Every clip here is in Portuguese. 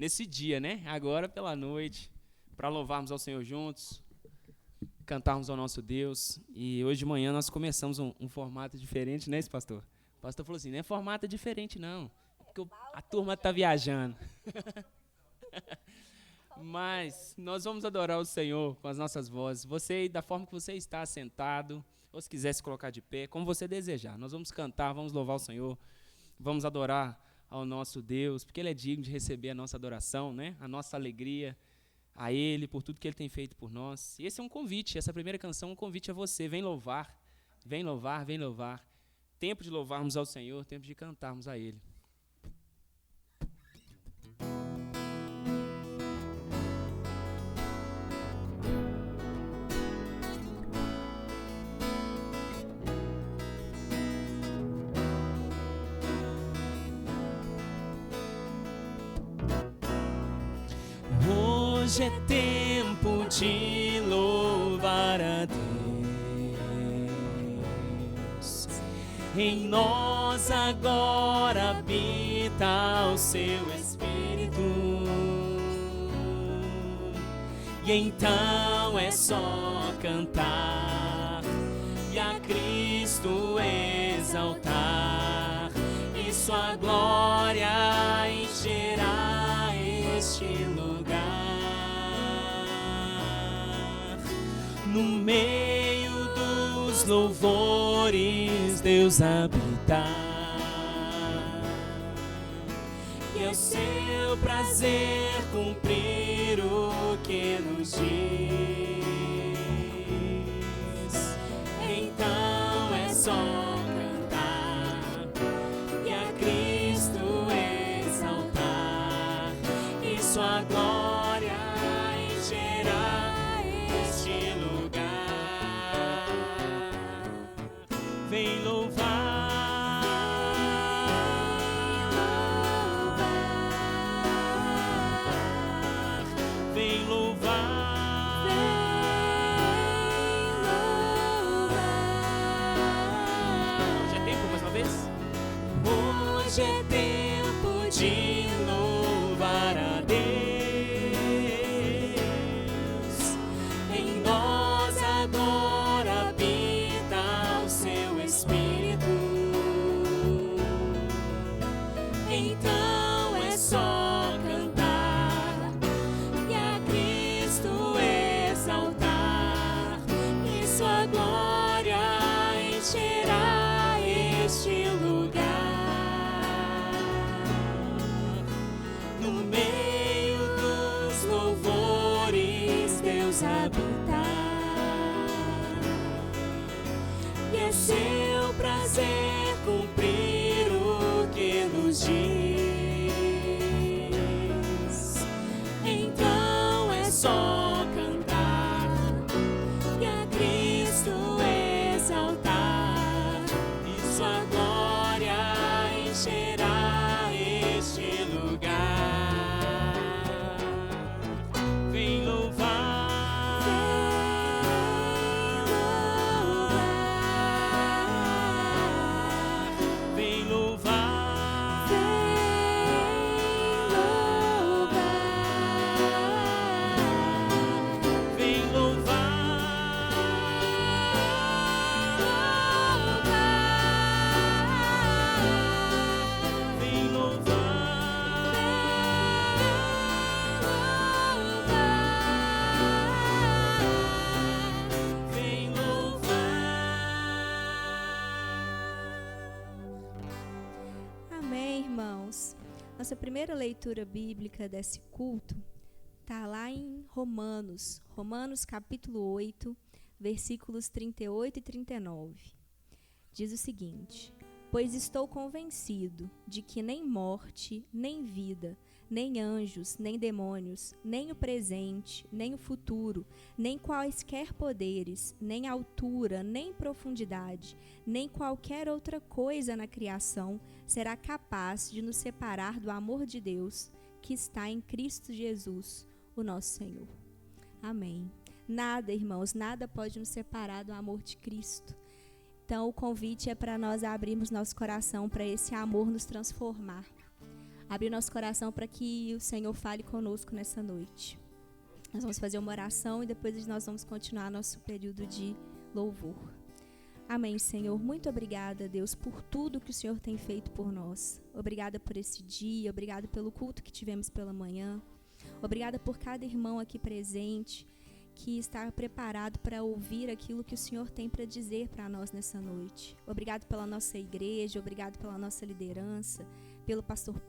nesse dia, né? Agora pela noite, para louvarmos ao Senhor juntos, cantarmos ao nosso Deus. E hoje de manhã nós começamos um formato diferente, né, pastor? O pastor falou assim, não é formato diferente não, porque a turma está viajando. Mas nós vamos adorar o Senhor com as nossas vozes. Você, da forma que você está sentado, ou se quiser se colocar de pé, como você desejar. Nós vamos cantar, vamos louvar o Senhor, vamos adorar ao nosso Deus, porque Ele é digno de receber a nossa adoração, né? A nossa alegria a Ele, por tudo que Ele tem feito por nós. E esse é um convite, essa primeira canção é um convite a você. Vem louvar, vem louvar, vem louvar. Tempo de louvarmos ao Senhor, tempo de cantarmos a Ele. Hoje é tempo de louvar a Deus. Em nós agora habita o seu Espírito. E então é só cantar e a Cristo exaltar, e sua glória encherá este lugar. No meio dos louvores Deus habitar, e é o seu prazer cumprir o que nos diz. Então é só cantar e a Cristo exaltar, e sua glória encherá este lugar. Vem louvar, vem louvar, hoje é tempo mais uma vez? Hoje é tempo de louvar a Deus. Em nós agora habita o seu Espírito. Então é só cantar e a Cristo exaltar, e sua glória encherá este lugar. No meio dos louvores Deus habitar, e é seu prazer cumprir o que nos diz. Então é só cantar e a Cristo exaltar, e sua glória encherá este lugar. Vem louvar, vem louvar, vem louvar, vem louvar, vem louvar. Amém, irmãos. Nossa primeira leitura bíblica desse culto está lá em Romanos, capítulo 8, versículos 38 e 39. Diz o seguinte: pois estou convencido de que nem morte, nem vida, nem anjos, nem demônios, nem o presente, nem o futuro, nem quaisquer poderes, nem altura, nem profundidade, nem qualquer outra coisa na criação será capaz de nos separar do amor de Deus que está em Cristo Jesus, o nosso Senhor. Amém. Nada, irmãos, nada pode nos separar do amor de Cristo. Então, o convite é para nós abrirmos nosso coração para esse amor nos transformar. abrir nosso coração para que o Senhor fale conosco nessa noite. Nós vamos fazer uma oração e depois nós vamos continuar nosso período de louvor. Amém, Senhor. Muito obrigada, Deus, por tudo que o Senhor tem feito por nós. Obrigada por esse dia, obrigada pelo culto que tivemos pela manhã. Obrigada por cada irmão aqui presente que está preparado para ouvir aquilo que o Senhor tem para dizer para nós nessa noite. Obrigado pela nossa igreja, obrigado pela nossa liderança, pelo pastor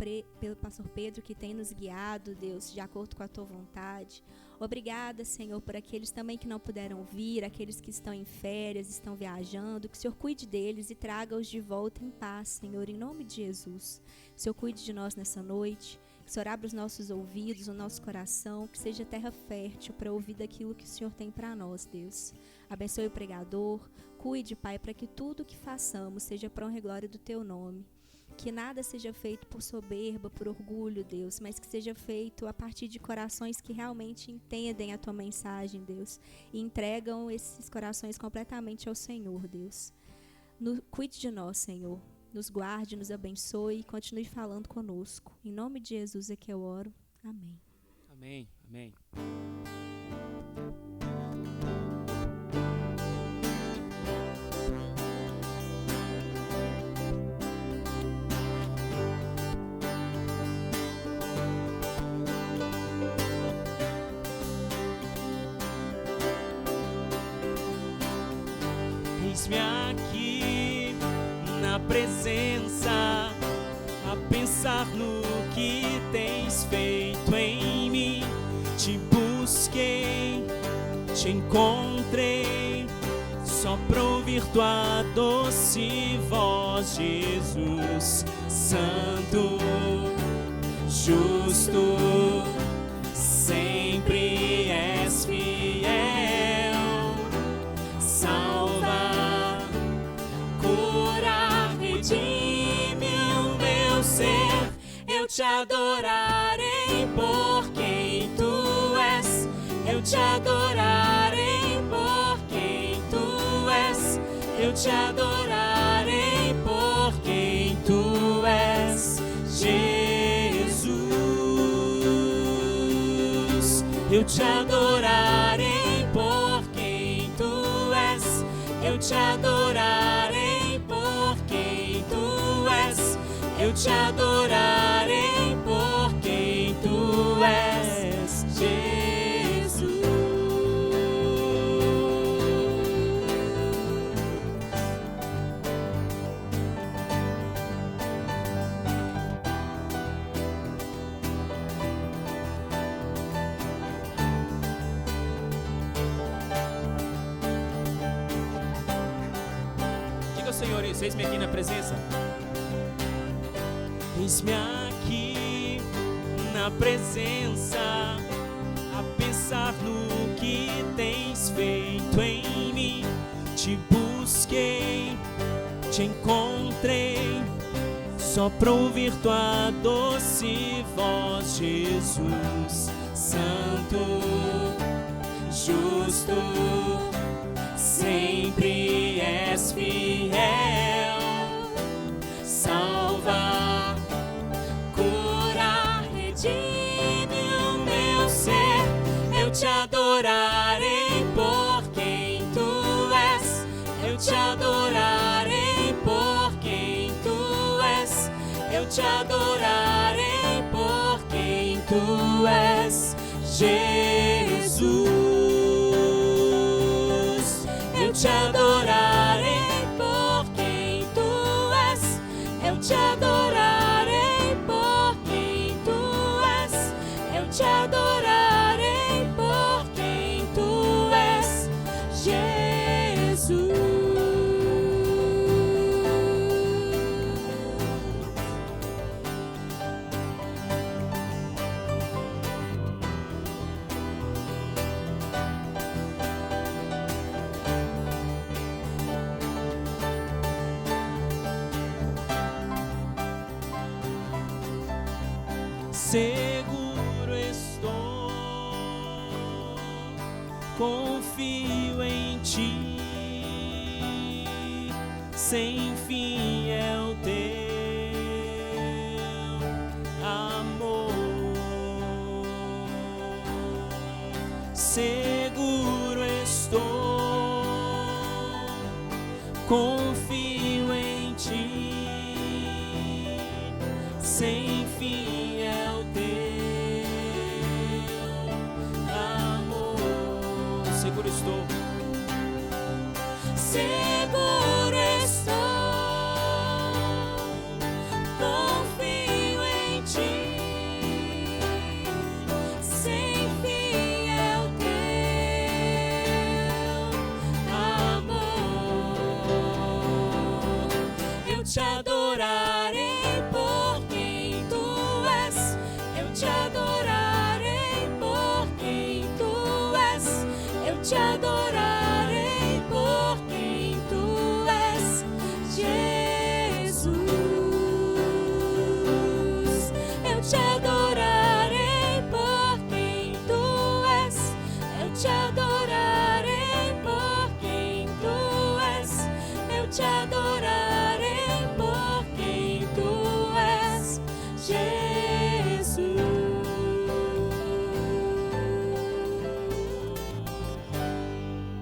Pedro que tem nos guiado, Deus, de acordo com a tua vontade. Obrigada, Senhor, por aqueles também que não puderam vir, aqueles que estão em férias, estão viajando, que o Senhor cuide deles e traga-os de volta em paz, Senhor, em nome de Jesus. Que o Senhor cuide de nós nessa noite, que o Senhor abra os nossos ouvidos, o nosso coração, que seja terra fértil para ouvir daquilo que o Senhor tem para nós, Deus. Abençoe o pregador, cuide, Pai, para que tudo que façamos seja para a honra e glória do teu nome. Que nada seja feito por soberba, por orgulho, Deus, mas que seja feito a partir de corações que realmente entendem a tua mensagem, Deus, e entregam esses corações completamente ao Senhor, Deus. Cuide de nós, Senhor, nos guarde, nos abençoe e continue falando conosco. Em nome de Jesus é que eu oro. Amém. Amém, amém. Eis-me aqui na presença, a pensar no que tens feito em mim. Te busquei, te encontrei, só pra ouvir tua doce voz, Jesus. Santo, justo, sempre és fiel. Salva, cura, redime o meu ser. Eu te adorarei por quem tu és. Eu te adorarei por quem tu és. Eu te adorarei por quem tu és, Jesus. Eu te adorarei por quem tu és. Eu te adorarei por quem tu és. Eu te adorarei por quem tu és, Jesus. Diga, Senhor, isso, eis-me aqui na presença. Eis-me aqui na presença, a pensar no que tens feito em mim. Te busquei, te encontrei, só pra ouvir tua doce voz, Jesus. Santo, justo, sempre és fiel. Salva, cura, redime o meu ser. Eu te adorarei por quem tu és. Eu te adorarei por quem tu és. Eu te adorarei por quem tu és, Jesus. Eu te adorarei por quem tu és. Eu te adorarei por quem tu és. Eu te adorarei por quem tu és, Jesus. Seguro estou, confio em ti, sem fim é o teu seguro estou, confio em ti, sem fim é o teu amor. Seguro estou, seguro estou, confio em ti, sem fim é o teu amor. Eu te adorarei por quem tu és, eu te adorarei por quem tu és, eu te adorarei por quem tu és, Jesus. Eu te adorarei por quem tu és, eu te adorarei por quem tu és, eu te adorarei por quem tu és,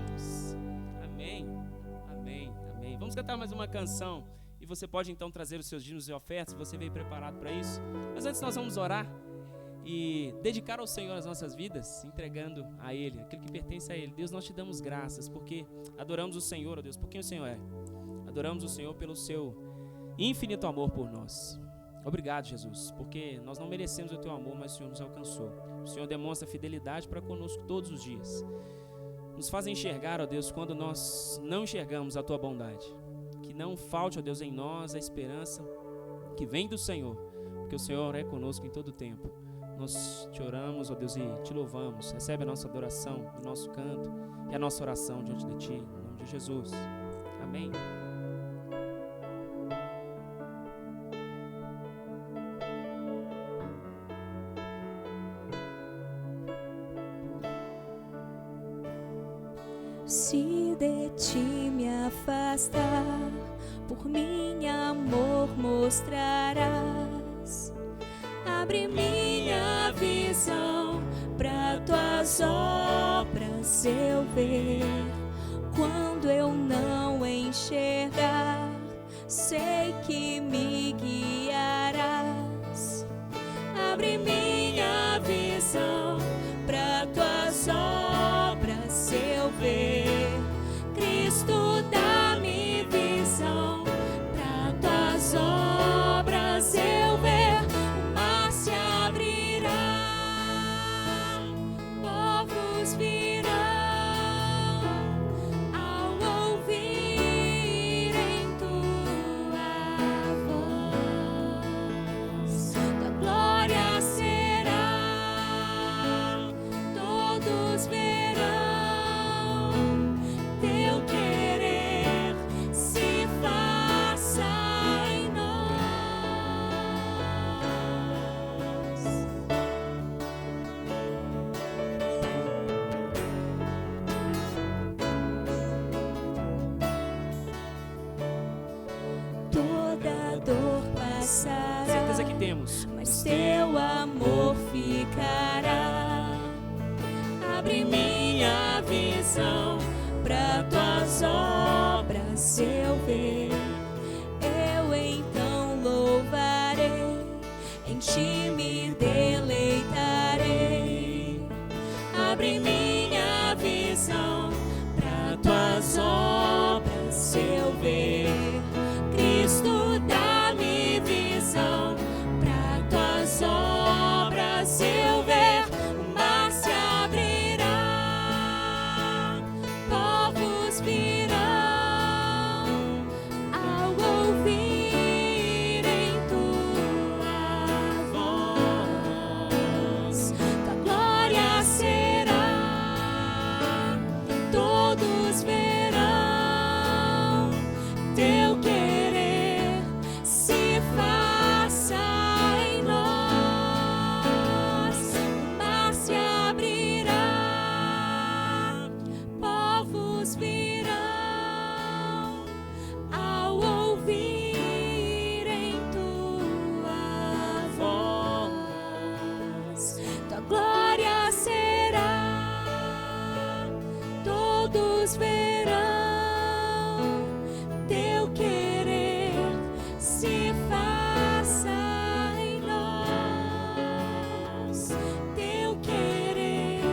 Jesus. Amém, amém, amém. Vamos cantar mais uma canção e você pode então trazer os seus dízimos e ofertas, você veio preparado para isso. Mas antes nós vamos orar e dedicar ao Senhor as nossas vidas, entregando a Ele, aquilo que pertence a Ele. Deus, nós te damos graças porque adoramos o Senhor, ó Deus, por quem o Senhor é. Adoramos o Senhor pelo seu infinito amor por nós. Obrigado, Jesus, porque nós não merecemos o teu amor, mas o Senhor nos alcançou. O Senhor demonstra fidelidade para conosco todos os dias. Nos faz enxergar, ó Deus, quando nós não enxergamos a tua bondade. Que não falte, ó Deus, em nós a esperança que vem do Senhor, porque o Senhor é conosco em todo o tempo. Nós te oramos, ó Deus, e te louvamos. Recebe a nossa adoração, o nosso canto e a nossa oração diante de ti, em nome de Jesus. Amém. Se de ti me afastar, por mim amor mostrarás. Abre minha visão para tuas obras eu ver. Quando eu não enxergar, sei que me guiarás. Abre minha visão para tuas obras eu ver. Cristo, dá-me visão para tuas obras eu ver. O mar se abrirá, povos virão ao ouvirem tua voz. Tua glória será, todos verão teu querer se faça em nós. Toda dor passará, Certeza que temos. mas teu amor ficará. Abre minha visão para tuas obras eu ver. Eu então louvarei, em ti me deleitarei. Abre minha visão para tuas obras eu ver. Cristo, dá-me visão para tuas obras eu ver. O mar se abrirá, povos virão ao ouvirem tua voz. todos verão teu querer se faça em nós, teu querer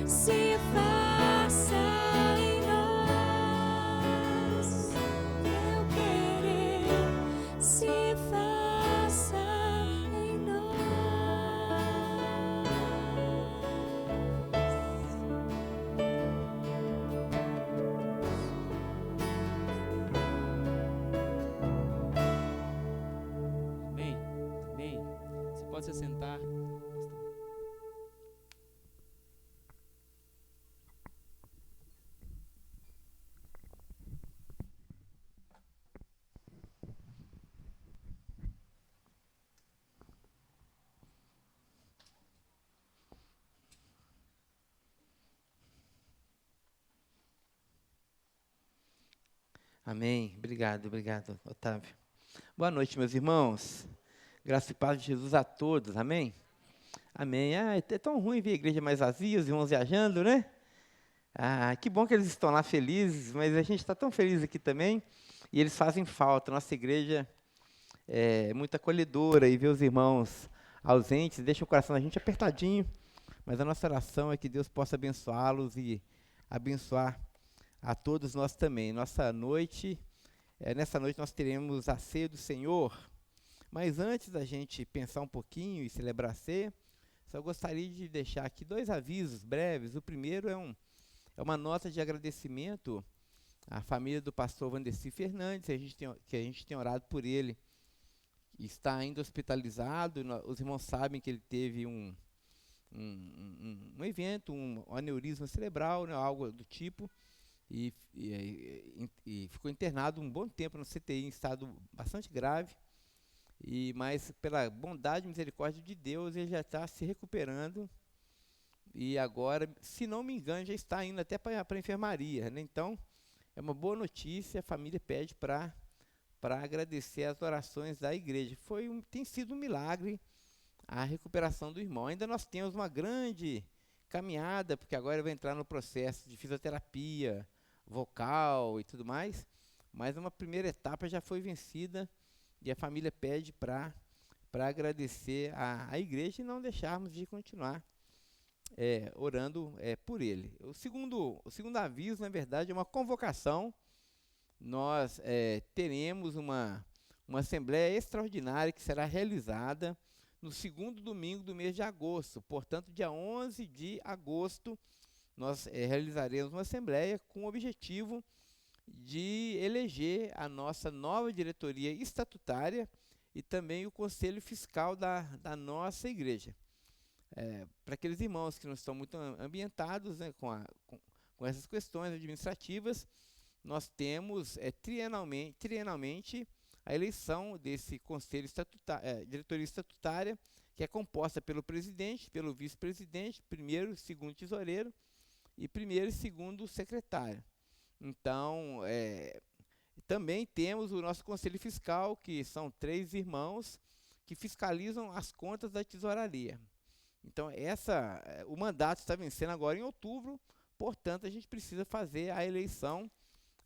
se faça em nós, teu querer se faça em nós. Amém. Amém. Você pode se sentar. Amém. Obrigado, Otávio. Boa noite, meus irmãos. Graça e paz de Jesus a todos. Amém? Amém. Ah, é tão ruim ver a igreja mais vazia, os irmãos viajando, né? Ah, que bom que eles estão lá felizes, mas a gente está tão feliz aqui também, e eles fazem falta. Nossa igreja é muito acolhedora, e ver os irmãos ausentes deixa o coração da gente apertadinho, mas a nossa oração é que Deus possa abençoá-los e abençoar a todos nós também. Nessa noite nós teremos a ceia do Senhor, mas antes da gente pensar um pouquinho e celebrar a ceia, só gostaria de deixar aqui 2 avisos breves. O primeiro é uma nota de agradecimento à família do pastor Vandeci Fernandes, que a gente tem orado por ele, está ainda hospitalizado. Os irmãos sabem que ele teve um evento, um aneurisma cerebral, né, algo do tipo, e ficou internado um bom tempo no CTI em estado bastante grave, mas pela bondade e misericórdia de Deus ele já está se recuperando, e agora, se não me engano, já está indo até para a enfermaria, né? Então é uma boa notícia. A família pede para agradecer as orações da igreja. Tem sido um milagre a recuperação do irmão. Ainda nós temos uma grande caminhada, porque agora vai entrar no processo de fisioterapia vocal e tudo mais, mas uma primeira etapa já foi vencida, e a família pede para agradecer a igreja e não deixarmos de continuar orando por ele. O segundo aviso, na verdade, é uma convocação. Nós teremos uma assembleia extraordinária que será realizada no 2º domingo do mês de agosto. Portanto, dia 11 de agosto, nós realizaremos uma assembleia com o objetivo de eleger a nossa nova diretoria estatutária e também o conselho fiscal da nossa igreja. Para aqueles irmãos que não estão muito ambientados, né, com essas questões administrativas, nós temos trienalmente a eleição desse conselho diretoria estatutária, que é composta pelo presidente, pelo vice-presidente, primeiro e segundo tesoureiro, e primeiro e segundo secretário. Então, também temos o nosso conselho fiscal, que são 3 irmãos que fiscalizam as contas da tesouraria. Então, o mandato está vencendo agora em outubro, portanto, a gente precisa fazer a eleição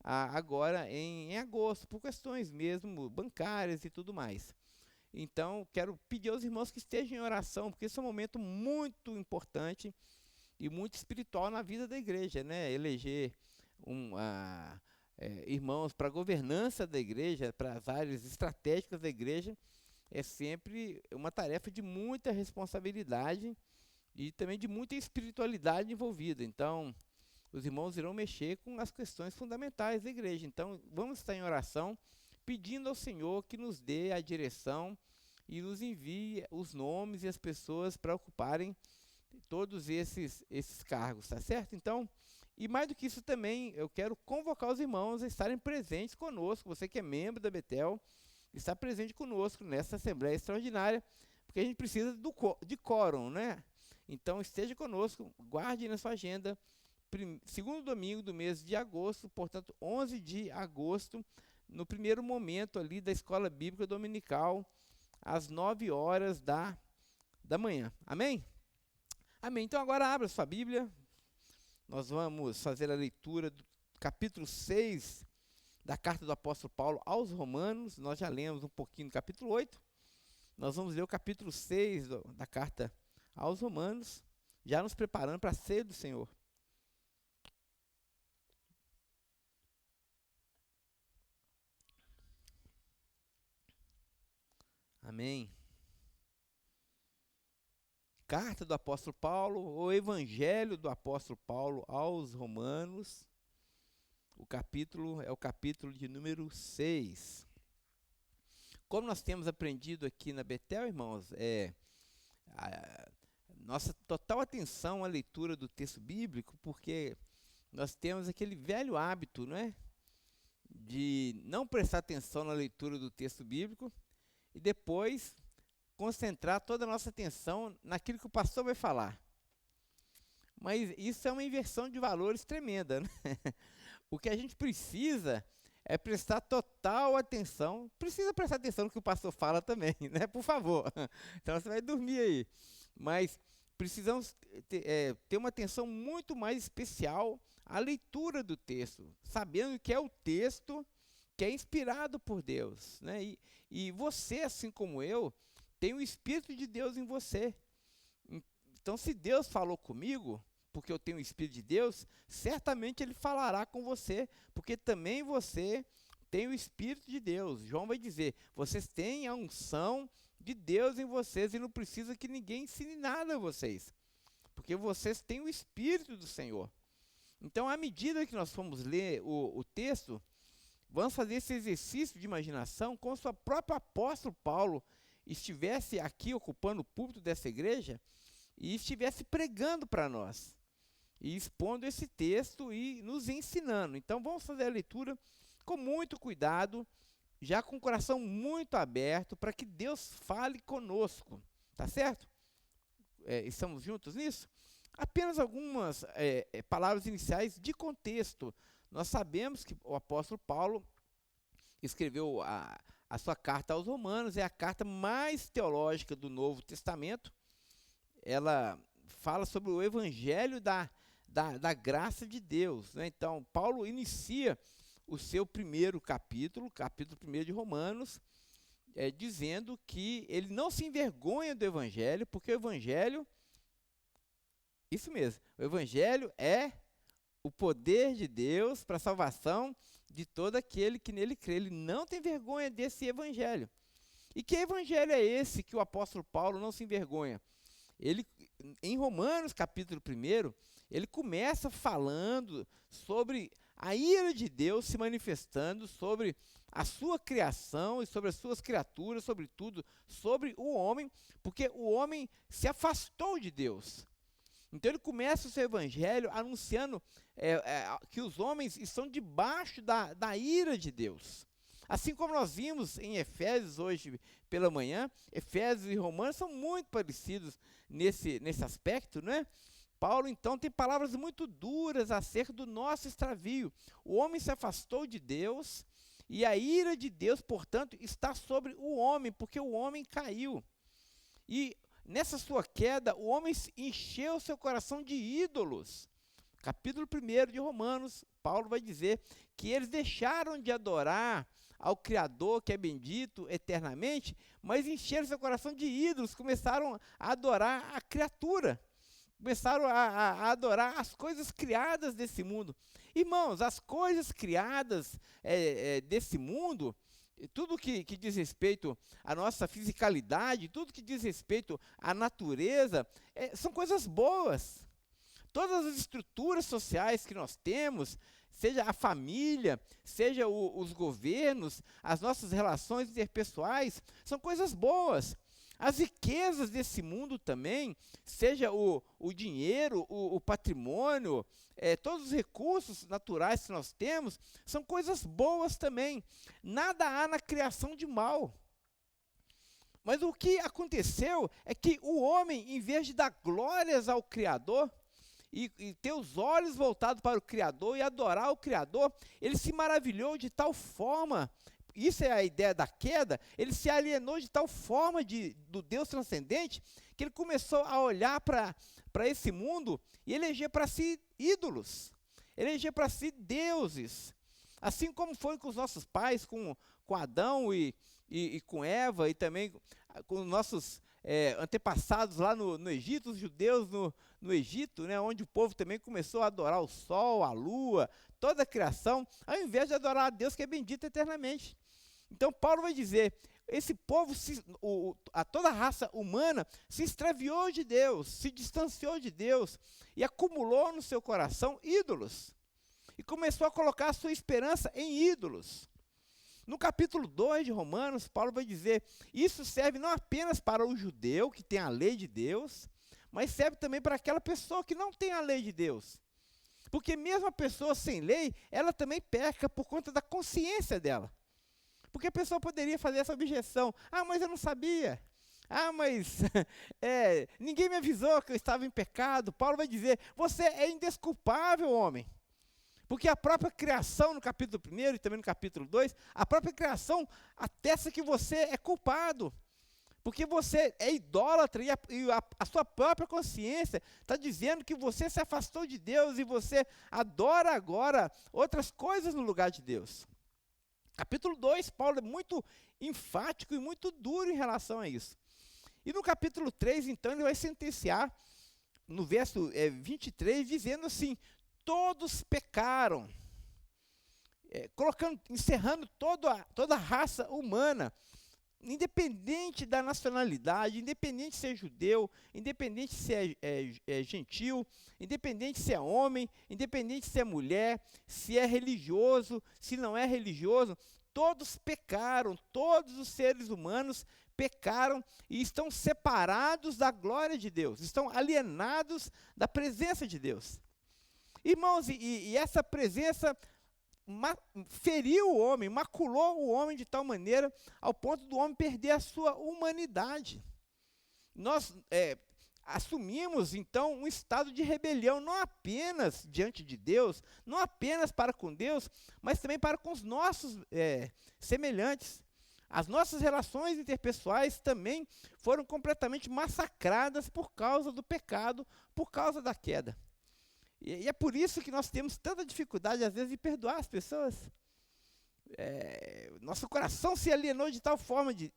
agora em agosto, por questões mesmo bancárias e tudo mais. Então, quero pedir aos irmãos que estejam em oração, porque esse é um momento muito importante e muito espiritual na vida da igreja, né? Eleger irmãos para a governança da igreja, para as áreas estratégicas da igreja, é sempre uma tarefa de muita responsabilidade e também de muita espiritualidade envolvida. Então, os irmãos irão mexer com as questões fundamentais da igreja. Então, vamos estar em oração, pedindo ao Senhor que nos dê a direção e nos envie os nomes e as pessoas para ocuparem todos esses cargos, tá certo? Então, e mais do que isso também, eu quero convocar os irmãos a estarem presentes conosco. Você que é membro da Betel, está presente conosco nessa Assembleia Extraordinária, porque a gente precisa de quórum, né? Então, esteja conosco, guarde na sua agenda, 2º domingo do mês de agosto, portanto, 11 de agosto, no primeiro momento ali da Escola Bíblica Dominical, às 9 horas da manhã. Amém? Amém. Então, agora abra sua Bíblia. Nós vamos fazer a leitura do capítulo 6 da carta do apóstolo Paulo aos Romanos. Nós já lemos um pouquinho do capítulo 8. Nós vamos ler o capítulo 6 da carta aos Romanos, já nos preparando para a ceia do Senhor. Amém. Carta do apóstolo Paulo, o evangelho do apóstolo Paulo aos Romanos. O capítulo é o capítulo de número 6. Como nós temos aprendido aqui na Betel, irmãos, nossa total atenção à leitura do texto bíblico, porque nós temos aquele velho hábito, não é? De não prestar atenção na leitura do texto bíblico e depois concentrar toda a nossa atenção naquilo que o pastor vai falar. Mas isso é uma inversão de valores tremenda, né? O que a gente precisa é prestar total atenção. Precisa prestar atenção no que o pastor fala também, né? Por favor. Então você vai dormir aí. Mas precisamos ter uma atenção muito mais especial à leitura do texto, sabendo que é o texto que é inspirado por Deus, né? E você, assim como eu, tem o Espírito de Deus em você. Então, se Deus falou comigo, porque eu tenho o Espírito de Deus, certamente Ele falará com você, porque também você tem o Espírito de Deus. João vai dizer, vocês têm a unção de Deus em vocês e não precisa que ninguém ensine nada a vocês, porque vocês têm o Espírito do Senhor. Então, à medida que nós formos ler o texto, vamos fazer esse exercício de imaginação como se o próprio apóstolo Paulo estivesse aqui ocupando o púlpito dessa igreja e estivesse pregando para nós, e expondo esse texto e nos ensinando. Então vamos fazer a leitura com muito cuidado, já com o coração muito aberto, para que Deus fale conosco, tá certo? Estamos juntos nisso? Apenas algumas palavras iniciais de contexto. Nós sabemos que o apóstolo Paulo escreveu a sua carta aos Romanos, é a carta mais teológica do Novo Testamento. Ela fala sobre o evangelho da graça de Deus, né? Então, Paulo inicia o seu primeiro capítulo 1 de Romanos, dizendo que ele não se envergonha do evangelho, porque o evangelho, isso mesmo, o evangelho é o poder de Deus para a salvação de todo aquele que nele crê. Ele não tem vergonha desse evangelho. E que evangelho é esse que o apóstolo Paulo não se envergonha? Ele, em Romanos capítulo 1, ele começa falando sobre a ira de Deus se manifestando sobre a sua criação e sobre as suas criaturas, sobretudo sobre o homem, porque o homem se afastou de Deus. Então ele começa o seu evangelho anunciando que os homens estão debaixo da ira de Deus. Assim como nós vimos em Efésios hoje pela manhã, Efésios e Romanos são muito parecidos nesse aspecto, não é? Paulo, então, tem palavras muito duras acerca do nosso extravio. O homem se afastou de Deus e a ira de Deus, portanto, está sobre o homem, porque o homem caiu. E nessa sua queda, o homem encheu seu coração de ídolos. Capítulo 1 de Romanos, Paulo vai dizer que eles deixaram de adorar ao Criador, que é bendito eternamente, mas encheram seu coração de ídolos, começaram a adorar a criatura, começaram a adorar as coisas criadas desse mundo. Irmãos, as coisas criadas desse mundo, tudo que diz respeito à nossa fisicalidade, tudo que diz respeito à natureza, são coisas boas. Todas as estruturas sociais que nós temos, seja a família, seja os governos, as nossas relações interpessoais, são coisas boas. As riquezas desse mundo também, seja o dinheiro, o patrimônio, todos os recursos naturais que nós temos, são coisas boas também. Nada há na criação de mal. Mas o que aconteceu é que o homem, em vez de dar glórias ao Criador, e ter os olhos voltados para o Criador e adorar o Criador, ele se maravilhou de tal forma, isso é a ideia da queda, ele se alienou de tal forma do Deus transcendente, que ele começou a olhar para esse mundo e eleger para si ídolos. eleger para si deuses. Assim como foi com os nossos pais, com Adão e com Eva, e também com os nossos antepassados lá no Egito, os judeus no Egito, né, onde o povo também começou a adorar o sol, a lua, toda a criação, ao invés de adorar a Deus que é bendito eternamente. Então Paulo vai dizer, esse povo, toda a raça humana se extraviou de Deus, se distanciou de Deus e acumulou no seu coração ídolos. E começou a colocar a sua esperança em ídolos. No capítulo 2 de Romanos, Paulo vai dizer, isso serve não apenas para o judeu que tem a lei de Deus, mas serve também para aquela pessoa que não tem a lei de Deus. Porque mesmo a pessoa sem lei, ela também peca por conta da consciência dela. Porque a pessoa poderia fazer essa objeção, mas eu não sabia. Mas ninguém me avisou que eu estava em pecado. Paulo vai dizer, você é indesculpável, homem. Porque a própria criação, no capítulo 1 e também no capítulo 2, a própria criação atesta que você é culpado. Porque você é idólatra e a sua própria consciência está dizendo que você se afastou de Deus e você adora agora outras coisas no lugar de Deus. Capítulo 2, Paulo é muito enfático e muito duro em relação a isso. E no capítulo 3, então, ele vai sentenciar, no verso 23, dizendo assim, todos pecaram, encerrando toda a raça humana, independente da nacionalidade, independente se é judeu, independente se é gentil, independente se é homem, independente se é mulher, se é religioso, se não é religioso, todos pecaram, todos os seres humanos pecaram e estão separados da glória de Deus, estão alienados da presença de Deus. Irmãos, e essa presença feriu o homem, maculou o homem de tal maneira ao ponto do homem perder a sua humanidade. Nós assumimos, então, um estado de rebelião, não apenas diante de Deus, não apenas para com Deus, mas também para com os nossos semelhantes. As nossas relações interpessoais também foram completamente massacradas por causa do pecado, por causa da queda. E é por isso que nós temos tanta dificuldade, às vezes, de perdoar as pessoas. Nosso coração se alienou de tal forma de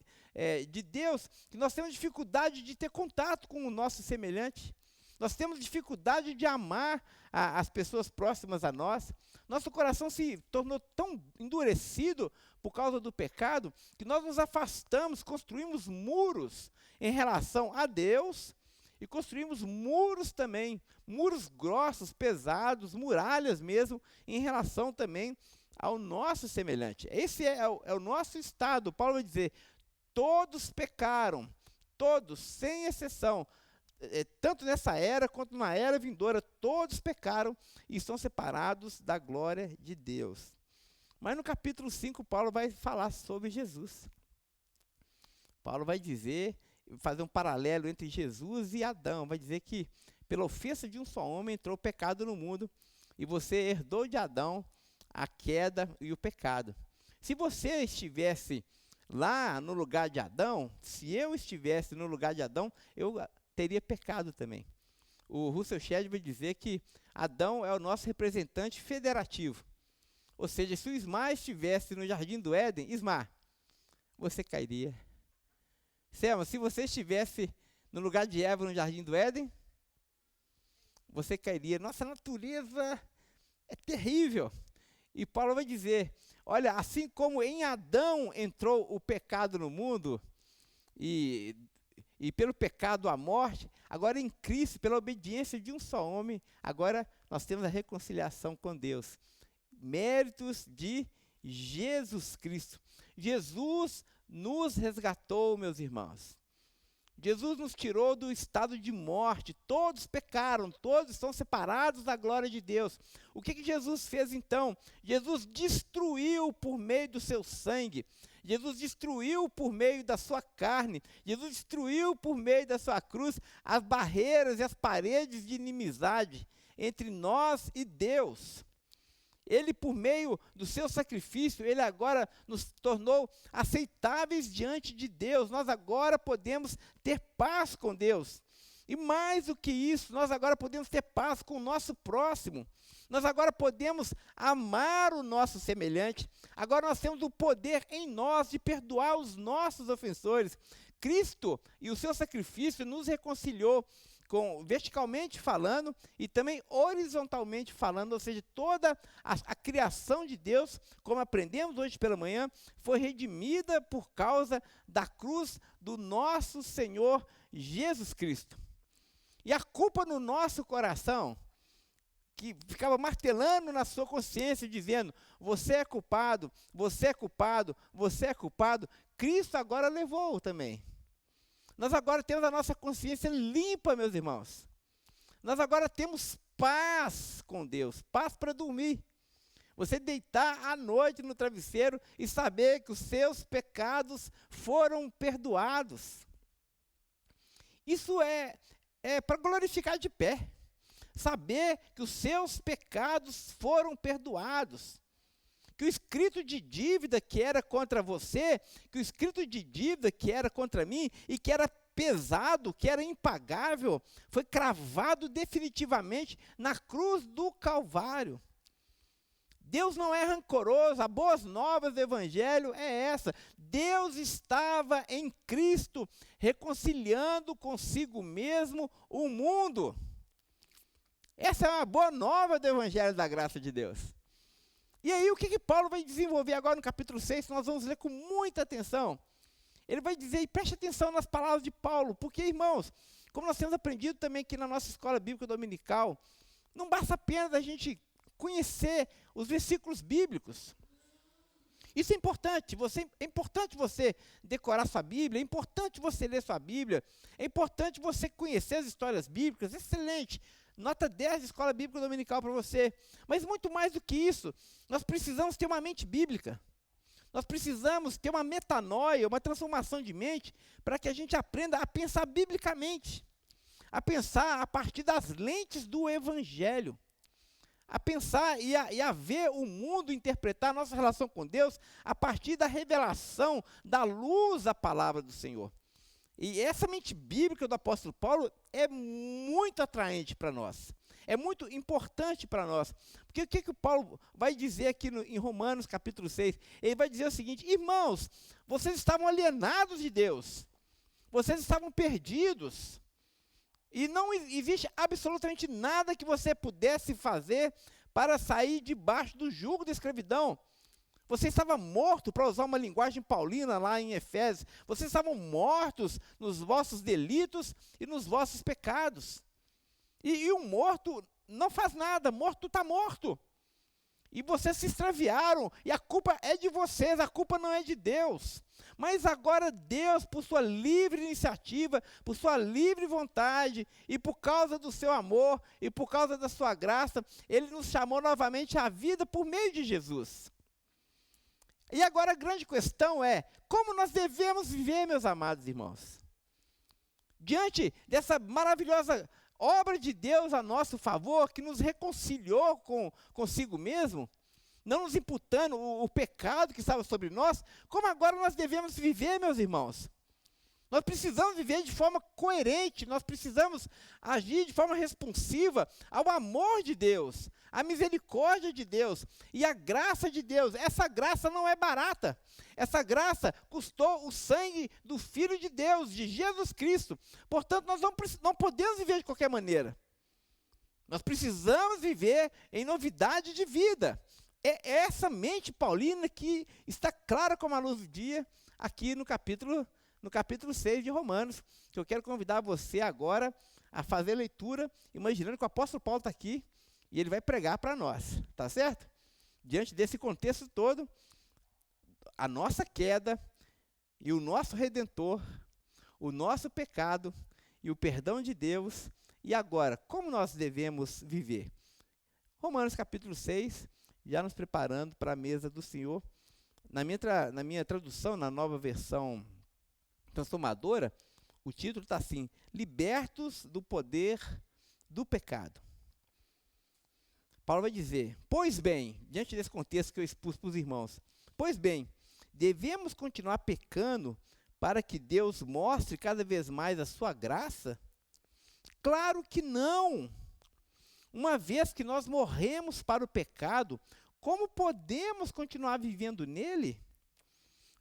Deus, que nós temos dificuldade de ter contato com o nosso semelhante. Nós temos dificuldade de amar as pessoas próximas a nós. Nosso coração se tornou tão endurecido por causa do pecado, que nós nos afastamos, construímos muros em relação a Deus, e construímos muros também, muros grossos, pesados, muralhas mesmo, em relação também ao nosso semelhante. Esse é o nosso estado. Paulo vai dizer, todos pecaram, todos, sem exceção, tanto nessa era quanto na era vindoura, todos pecaram e estão separados da glória de Deus. Mas no capítulo 5, Paulo vai falar sobre Jesus. Paulo vai dizer, fazer um paralelo entre Jesus e Adão, vai dizer que pela ofensa de um só homem entrou o pecado no mundo, e você herdou de Adão a queda e o pecado. Se você estivesse lá no lugar de Adão, se eu estivesse no lugar de Adão, eu teria pecado também. O Russell Shedd vai dizer que Adão é o nosso representante federativo. Ou seja, se o Ismar estivesse no Jardim do Éden, Ismar, você cairia. Selma, se você estivesse no lugar de Eva no Jardim do Éden, você cairia. Nossa natureza é terrível. E Paulo vai dizer, olha, assim como em Adão entrou o pecado no mundo, e pelo pecado a morte, agora em Cristo, pela obediência de um só homem, agora nós temos a reconciliação com Deus. Méritos de Jesus Cristo. Jesus nos resgatou, meus irmãos. Jesus nos tirou do estado de morte. Todos pecaram, todos estão separados da glória de Deus. O que Jesus fez então? Jesus destruiu por meio do seu sangue. Jesus destruiu por meio da sua carne. Jesus destruiu por meio da sua cruz as barreiras e as paredes de inimizade entre nós e Deus. Ele, por meio do seu sacrifício, ele agora nos tornou aceitáveis diante de Deus. Nós agora podemos ter paz com Deus. E mais do que isso, nós agora podemos ter paz com o nosso próximo. Nós agora podemos amar o nosso semelhante. Agora nós temos o poder em nós de perdoar os nossos ofensores. Cristo e o seu sacrifício nos reconciliou verticalmente falando e também horizontalmente falando, ou seja, toda a criação de Deus, como aprendemos hoje pela manhã, foi redimida por causa da cruz do nosso Senhor Jesus Cristo. E a culpa no nosso coração, que ficava martelando na sua consciência, dizendo, você é culpado, você é culpado, você é culpado, Cristo agora levou também. Nós agora temos a nossa consciência limpa, meus irmãos. Nós agora temos paz com Deus, paz para dormir. Você deitar à noite no travesseiro e saber que os seus pecados foram perdoados. Isso é para glorificar de pé. Saber que os seus pecados foram perdoados. Que o escrito de dívida que era contra você, que o escrito de dívida que era contra mim e que era pesado, que era impagável, foi cravado definitivamente na cruz do Calvário. Deus não é rancoroso, a boas novas do Evangelho é essa. Deus estava em Cristo, reconciliando consigo mesmo o mundo. Essa é uma boa nova do Evangelho da graça de Deus. E aí, o que Paulo vai desenvolver agora no capítulo 6, nós vamos ler com muita atenção. Ele vai dizer, e preste atenção nas palavras de Paulo, porque, irmãos, como nós temos aprendido também aqui na nossa escola bíblica dominical, não basta apenas a gente conhecer os versículos bíblicos. Isso é importante, é importante você decorar sua Bíblia, é importante você ler sua Bíblia, é importante você conhecer as histórias bíblicas, excelente. Nota 10 de escola bíblica dominical para você. Mas muito mais do que isso, nós precisamos ter uma mente bíblica. Nós precisamos ter uma metanoia, uma transformação de mente, para que a gente aprenda a pensar biblicamente. A pensar a partir das lentes do Evangelho. A pensar e a ver o mundo, interpretar a nossa relação com Deus a partir da revelação, da luz da palavra do Senhor. E essa mente bíblica do apóstolo Paulo é muito atraente para nós. É muito importante para nós. Porque o que o Paulo vai dizer aqui em Romanos capítulo 6? Ele vai dizer o seguinte, irmãos, vocês estavam alienados de Deus. Vocês estavam perdidos. E não existe absolutamente nada que você pudesse fazer para sair debaixo do jugo da escravidão. Você estava morto, para usar uma linguagem paulina lá em Efésios, vocês estavam mortos nos vossos delitos e nos vossos pecados. E o morto não faz nada, morto está morto. E vocês se extraviaram, e a culpa é de vocês, a culpa não é de Deus. Mas agora Deus, por sua livre iniciativa, por sua livre vontade, e por causa do seu amor, e por causa da sua graça, Ele nos chamou novamente à vida por meio de Jesus. E agora a grande questão é, como nós devemos viver, meus amados irmãos? Diante dessa maravilhosa obra de Deus a nosso favor, que nos reconciliou consigo mesmo, não nos imputando o pecado que estava sobre nós, como agora nós devemos viver, meus irmãos? Nós precisamos viver de forma coerente, nós precisamos agir de forma responsiva ao amor de Deus, à misericórdia de Deus e à graça de Deus. Essa graça não é barata, essa graça custou o sangue do Filho de Deus, de Jesus Cristo. Portanto, nós não podemos viver de qualquer maneira. Nós precisamos viver em novidade de vida. É essa mente paulina que está clara como a luz do dia aqui no capítulo 6 de Romanos, que eu quero convidar você agora a fazer a leitura, imaginando que o apóstolo Paulo está aqui, e ele vai pregar para nós, tá certo? Diante desse contexto todo, a nossa queda, e o nosso Redentor, o nosso pecado, e o perdão de Deus, e agora, como nós devemos viver? Romanos capítulo 6, já nos preparando para a mesa do Senhor. Na minha tradução, na nova versão transformadora, o título está assim, libertos do poder do pecado. Paulo vai dizer, pois bem, diante desse contexto que eu expus para os irmãos, pois bem, devemos continuar pecando para que Deus mostre cada vez mais a sua graça? Claro que não! Uma vez que nós morremos para o pecado, como podemos continuar vivendo nele?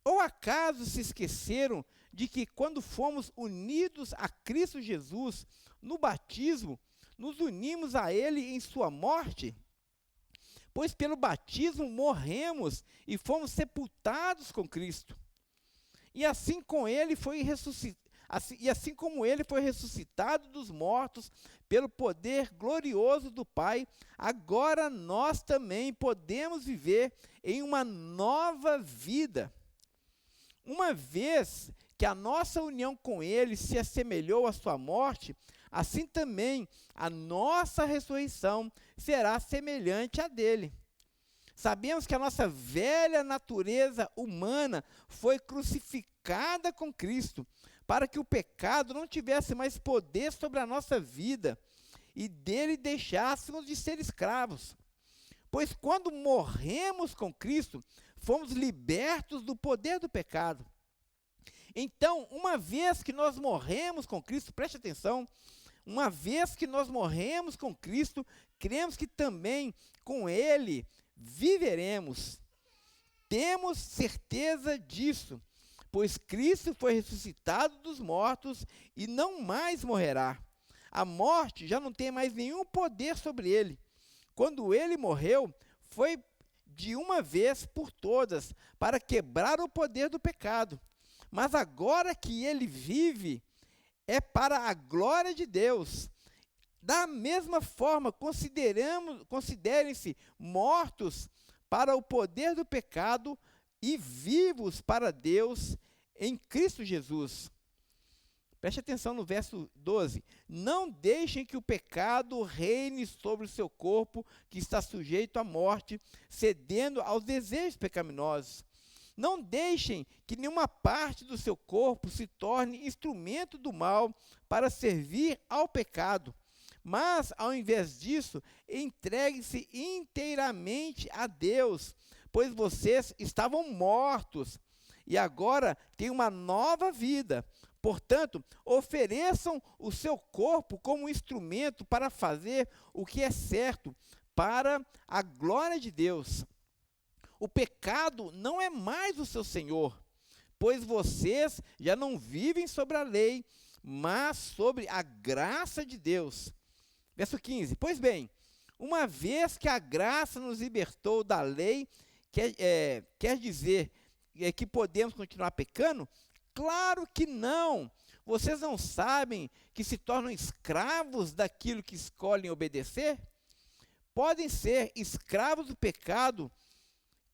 Ou acaso se esqueceram de que quando fomos unidos a Cristo Jesus no batismo, nos unimos a Ele em sua morte? Pois pelo batismo morremos e fomos sepultados com Cristo. E assim como ele foi ressuscitado dos mortos pelo poder glorioso do Pai, agora nós também podemos viver em uma nova vida. Uma vez que a nossa união com ele se assemelhou à sua morte, assim também a nossa ressurreição será semelhante à dele. Sabemos que a nossa velha natureza humana foi crucificada com Cristo, para que o pecado não tivesse mais poder sobre a nossa vida e dele deixássemos de ser escravos. Pois quando morremos com Cristo, fomos libertos do poder do pecado. Então, uma vez que nós morremos com Cristo, preste atenção, uma vez que nós morremos com Cristo, cremos que também com Ele viveremos. Temos certeza disso, pois Cristo foi ressuscitado dos mortos e não mais morrerá. A morte já não tem mais nenhum poder sobre ele. Quando ele morreu, foi de uma vez por todas, para quebrar o poder do pecado. Mas agora que ele vive, é para a glória de Deus. Da mesma forma, considerem-se mortos para o poder do pecado e vivos para Deus em Cristo Jesus. Preste atenção no verso 12. Não deixem que o pecado reine sobre o seu corpo, que está sujeito à morte, cedendo aos desejos pecaminosos. Não deixem que nenhuma parte do seu corpo se torne instrumento do mal para servir ao pecado. Mas, ao invés disso, entreguem-se inteiramente a Deus, pois vocês estavam mortos e agora têm uma nova vida. Portanto, ofereçam o seu corpo como instrumento para fazer o que é certo, para a glória de Deus. O pecado não é mais o seu senhor, pois vocês já não vivem sobre a lei, mas sobre a graça de Deus. Verso 15. Pois bem, uma vez que a graça nos libertou da lei, quer dizer que podemos continuar pecando? Claro que não. Vocês não sabem que se tornam escravos daquilo que escolhem obedecer? Podem ser escravos do pecado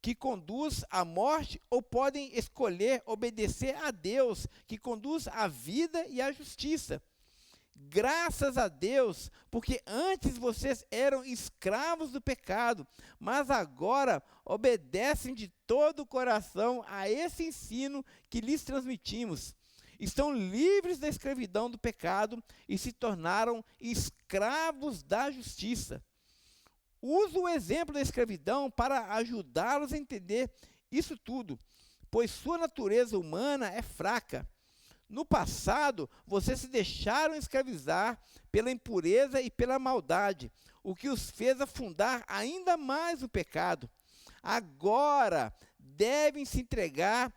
que conduz à morte, ou podem escolher obedecer a Deus, que conduz à vida e à justiça. Graças a Deus, porque antes vocês eram escravos do pecado, mas agora obedecem de todo o coração a esse ensino que lhes transmitimos. Estão livres da escravidão do pecado e se tornaram escravos da justiça. Uso o exemplo da escravidão para ajudá-los a entender isso tudo, pois sua natureza humana é fraca. No passado, vocês se deixaram escravizar pela impureza e pela maldade, o que os fez afundar ainda mais no pecado. Agora, devem se entregar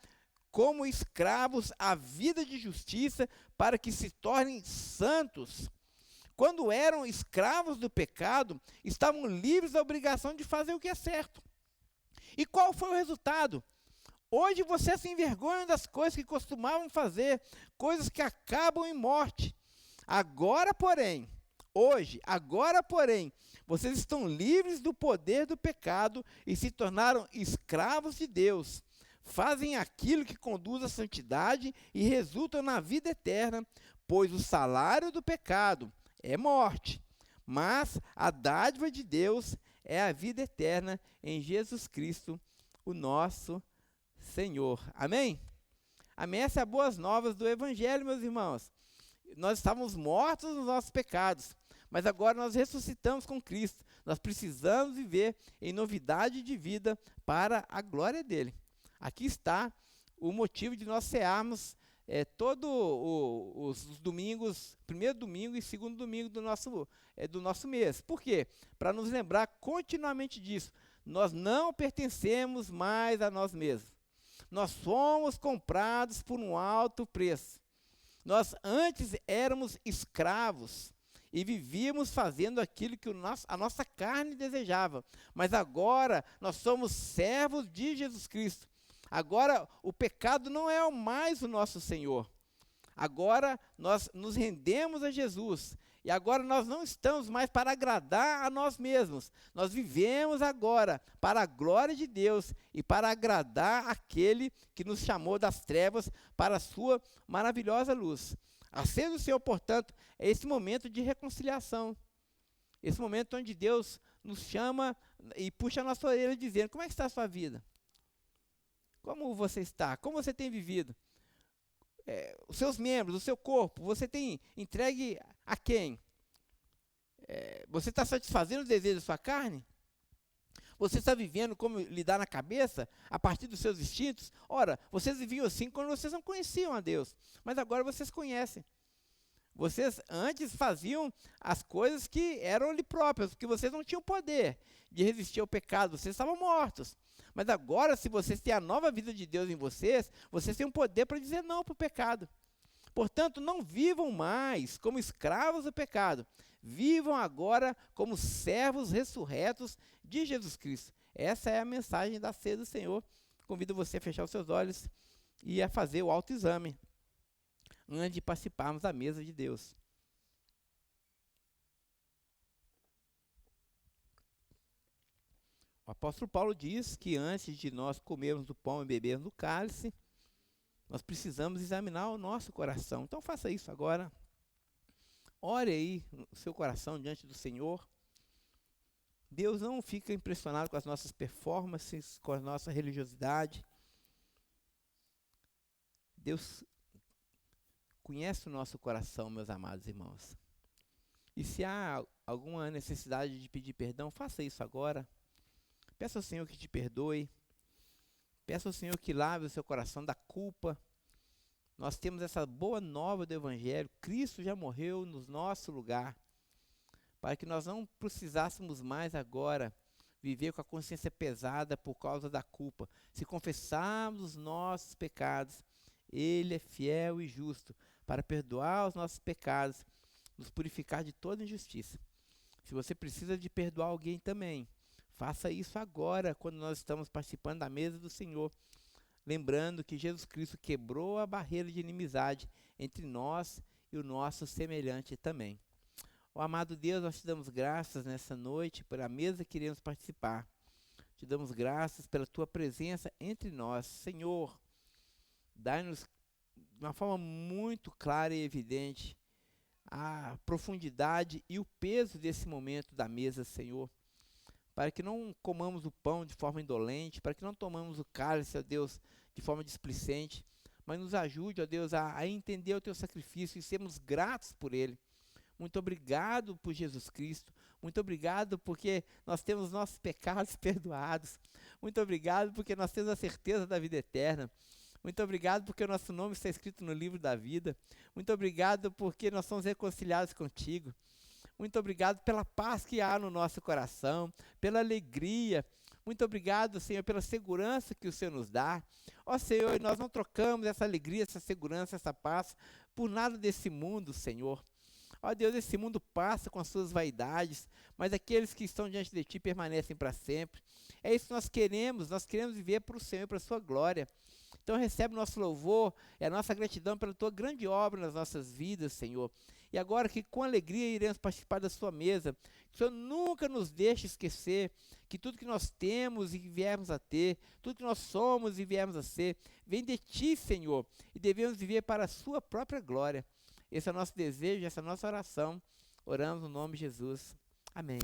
como escravos à vida de justiça para que se tornem santos. Quando eram escravos do pecado, estavam livres da obrigação de fazer o que é certo. E qual foi o resultado? Hoje vocês se envergonham das coisas que costumavam fazer, coisas que acabam em morte. Agora, porém, vocês estão livres do poder do pecado e se tornaram escravos de Deus. Fazem aquilo que conduz à santidade e resultam na vida eterna, pois o salário do pecado é morte, mas a dádiva de Deus é a vida eterna em Jesus Cristo, o nosso Senhor. Amém? Amém? Essa é a boas novas do Evangelho, meus irmãos. Nós estávamos mortos nos nossos pecados, mas agora nós ressuscitamos com Cristo. Nós precisamos viver em novidade de vida para a glória dele. Aqui está o motivo de nós cearmos os domingos, primeiro domingo e segundo domingo do nosso mês. Por quê? Para nos lembrar continuamente disso. Nós não pertencemos mais a nós mesmos. Nós fomos comprados por um alto preço. Nós antes éramos escravos e vivíamos fazendo aquilo que a nossa carne desejava. Mas agora nós somos servos de Jesus Cristo. Agora o pecado não é mais o nosso Senhor. Agora nós nos rendemos a Jesus. E agora nós não estamos mais para agradar a nós mesmos. Nós vivemos agora para a glória de Deus e para agradar aquele que nos chamou das trevas para a sua maravilhosa luz. A ceia do Senhor, portanto, é esse momento de reconciliação. Esse momento onde Deus nos chama e puxa a nossa orelha dizendo: como é que está a sua vida? Como você está? Como você tem vivido? Os seus membros, o seu corpo, você tem entregue a quem? Você está satisfazendo o desejo da sua carne? Você está vivendo como lhe dá na cabeça, a partir dos seus instintos? Ora, vocês viviam assim quando vocês não conheciam a Deus, mas agora vocês conhecem. Vocês antes faziam as coisas que eram-lhe próprias, porque vocês não tinham poder de resistir ao pecado, vocês estavam mortos. Mas agora, se vocês têm a nova vida de Deus em vocês, vocês têm um poder para dizer não para o pecado. Portanto, não vivam mais como escravos do pecado. Vivam agora como servos ressurretos de Jesus Cristo. Essa é a mensagem da ceia do Senhor. Convido você a fechar os seus olhos e a fazer o autoexame antes de participarmos da mesa de Deus. O apóstolo Paulo diz que antes de nós comermos do pão e bebermos do cálice, nós precisamos examinar o nosso coração. Então faça isso agora. Ore aí o seu coração diante do Senhor. Deus não fica impressionado com as nossas performances, com a nossa religiosidade. Deus conhece o nosso coração, meus amados irmãos. E se há alguma necessidade de pedir perdão, faça isso agora. Peça ao Senhor que te perdoe. Peça ao Senhor que lave o seu coração da culpa. Nós temos essa boa nova do Evangelho. Cristo já morreu no nosso lugar, para que nós não precisássemos mais agora viver com a consciência pesada por causa da culpa. Se confessarmos os nossos pecados, Ele é fiel e justo para perdoar os nossos pecados, nos purificar de toda injustiça. Se você precisa de perdoar alguém também, faça isso agora, quando nós estamos participando da mesa do Senhor, lembrando que Jesus Cristo quebrou a barreira de inimizade entre nós e o nosso semelhante também. Ó amado Deus, nós te damos graças nessa noite pela mesa que iremos participar. Te damos graças pela tua presença entre nós. Senhor, dai-nos de uma forma muito clara e evidente a profundidade e o peso desse momento da mesa, Senhor, para que não comamos o pão de forma indolente, para que não tomamos o cálice, ó Deus, de forma displicente, mas nos ajude, ó Deus, a entender o teu sacrifício e sermos gratos por ele. Muito obrigado por Jesus Cristo. Muito obrigado porque nós temos nossos pecados perdoados. Muito obrigado porque nós temos a certeza da vida eterna. Muito obrigado porque o nosso nome está escrito no livro da vida. Muito obrigado porque nós somos reconciliados contigo. Muito obrigado pela paz que há no nosso coração, pela alegria. Muito obrigado, Senhor, pela segurança que o Senhor nos dá. Ó Senhor, nós não trocamos essa alegria, essa segurança, essa paz por nada desse mundo, Senhor. Ó Deus, esse mundo passa com as suas vaidades, mas aqueles que estão diante de Ti permanecem para sempre. É isso que nós queremos viver para o Senhor, para a Sua glória. Então recebe o nosso louvor e a nossa gratidão pela Tua grande obra nas nossas vidas, Senhor. E agora que com alegria iremos participar da Sua mesa, que o Senhor nunca nos deixe esquecer que tudo que nós temos e viemos a ter, tudo que nós somos e viemos a ser, vem de Ti, Senhor, e devemos viver para a Sua própria glória. Esse é o nosso desejo, essa é a nossa oração. Oramos no nome de Jesus. Amém.